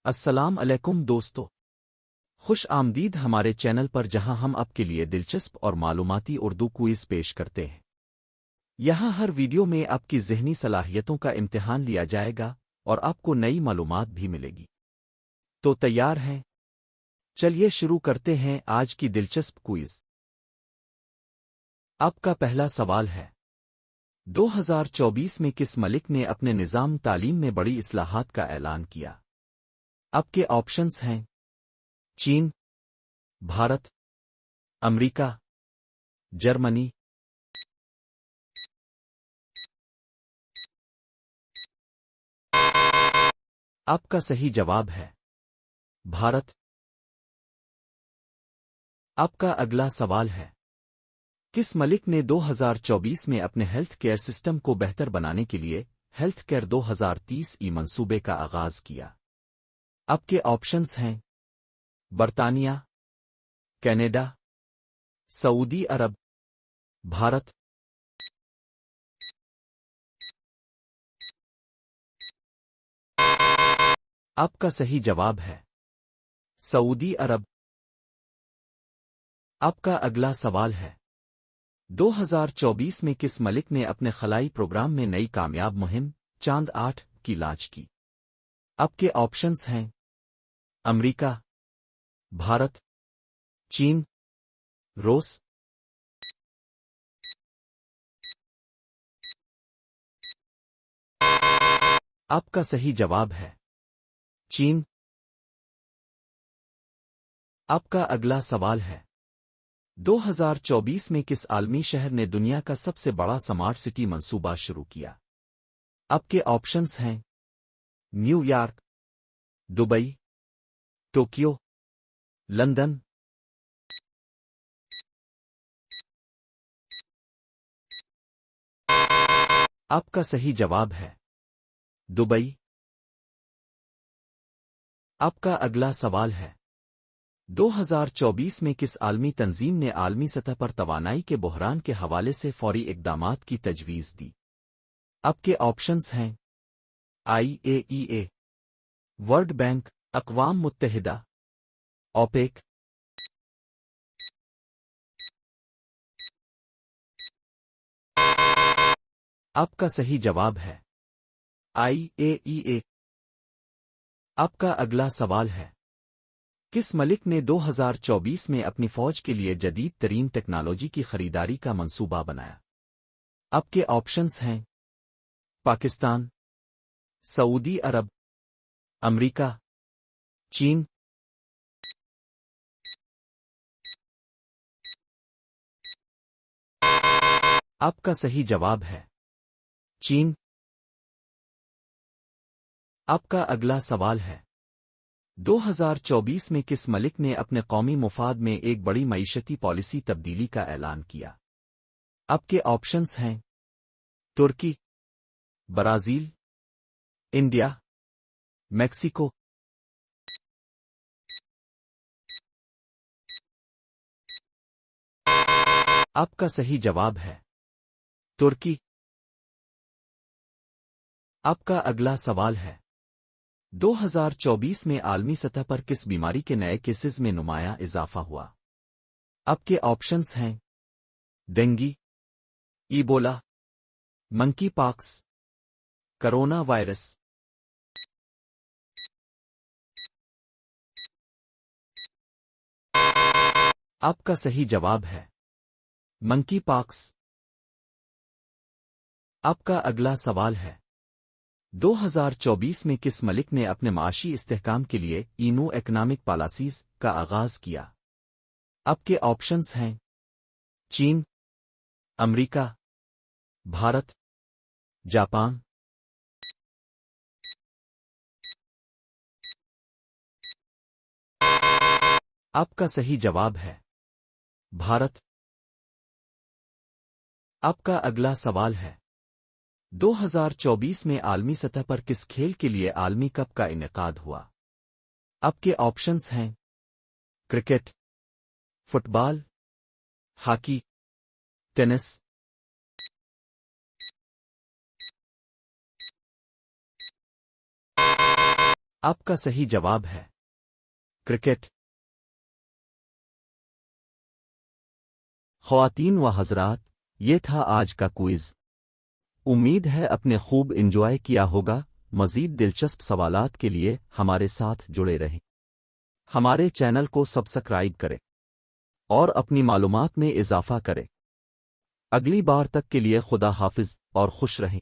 السلام علیکم دوستو، خوش آمدید ہمارے چینل پر جہاں ہم آپ کے لیے دلچسپ اور معلوماتی اردو کوئز پیش کرتے ہیں۔ یہاں ہر ویڈیو میں آپ کی ذہنی صلاحیتوں کا امتحان لیا جائے گا اور آپ کو نئی معلومات بھی ملے گی۔ تو تیار ہیں؟ چلیے شروع کرتے ہیں آج کی دلچسپ کوئز۔ آپ کا پہلا سوال ہے، 2024 میں کس ملک نے اپنے نظام تعلیم میں بڑی اصلاحات کا اعلان کیا؟ آپ کے آپشنز ہیں: چین، بھارت، امریکہ، جرمنی۔ آپ کا صحیح جواب ہے بھارت۔ آپ کا اگلا سوال ہے، کس ملک نے 2024 میں اپنے ہیلتھ کیئر سسٹم کو بہتر بنانے کے لیے ہیلتھ کیئر 2030 منصوبے کا آغاز کیا؟ آپ کے آپشنز ہیں: برطانیہ، کینیڈا، سعودی عرب، بھارت۔ آپ کا صحیح جواب ہے سعودی عرب۔ آپ کا اگلا سوال ہے، 2024 میں کس ملک نے اپنے خلائی پروگرام میں نئی کامیاب مہم چاند-8 کی لانچ کی؟ آپ کے آپشنز ہیں: امریکہ، بھارت، چین، روس۔ آپ کا صحیح جواب ہے چین۔ آپ کا اگلا سوال ہے، 2024 میں کس عالمی شہر نے دنیا کا سب سے بڑا سمارٹ سٹی منصوبہ شروع کیا؟ آپ کے آپشنز ہیں: new York, Dubai, Tokyo, London. آپ کا صحیح جواب ہے دبئی۔ آپ کا اگلا سوال ہے، 2024 میں کس عالمی تنظیم نے عالمی سطح پر توانائی کے بحران کے حوالے سے فوری اقدامات کی تجویز دی؟ آپ کے آپشنز ہیں: IAEA، ورلڈ بینک، اقوام متحدہ، اوپیک۔ آپ کا صحیح جواب ہے IAEA۔ آپ کا اگلا سوال ہے، کس ملک نے 2024 میں اپنی فوج کے لیے جدید ترین ٹیکنالوجی کی خریداری کا منصوبہ بنایا؟ آپ کے آپشنز ہیں: پاکستان، سعودی عرب، امریکہ، چین۔ آپ کا صحیح جواب ہے چین۔ آپ کا اگلا سوال ہے، 2024 میں کس ملک نے اپنے قومی مفاد میں ایک بڑی معیشتی پالیسی تبدیلی کا اعلان کیا؟ آپ کے آپشنز ہیں: ترکی، برازیل، انڈیا، میکسیکو۔ آپ کا صحیح جواب ہے ترکی۔ آپ کا اگلا سوال ہے، 2024 میں عالمی سطح پر کس بیماری کے نئے کیسز میں نمایاں اضافہ ہوا؟ آپ کے آپشنز ہیں: ڈینگی، ایبولا، منکی پاکس، کرونا وائرس۔ آپ کا صحیح جواب ہے منکی پاکس۔ آپ کا اگلا سوال ہے، 2024 میں کس ملک نے اپنے معاشی استحکام کے لیے اینو اکنامک پالیسیز کا آغاز کیا؟ آپ کے آپشنز ہیں: چین، امریکہ، بھارت، جاپان۔ آپ کا صحیح جواب ہے بھارت۔ آپ کا اگلا سوال ہے، 2024 میں عالمی سطح پر کس کھیل کے لیے عالمی کپ کا انعقاد ہوا؟ آپ کے آپشنز ہیں: کرکٹ، فٹ بال، ہاکی، ٹینس۔ آپ کا صحیح جواب ہے کرکٹ۔ خواتین و حضرات، یہ تھا آج کا کوئز۔ امید ہے اپنے خوب انجوائے کیا ہوگا۔ مزید دلچسپ سوالات کے لیے ہمارے ساتھ جڑے رہیں۔ ہمارے چینل کو سبسکرائب کریں اور اپنی معلومات میں اضافہ کریں۔ اگلی بار تک کے لیے خدا حافظ اور خوش رہیں۔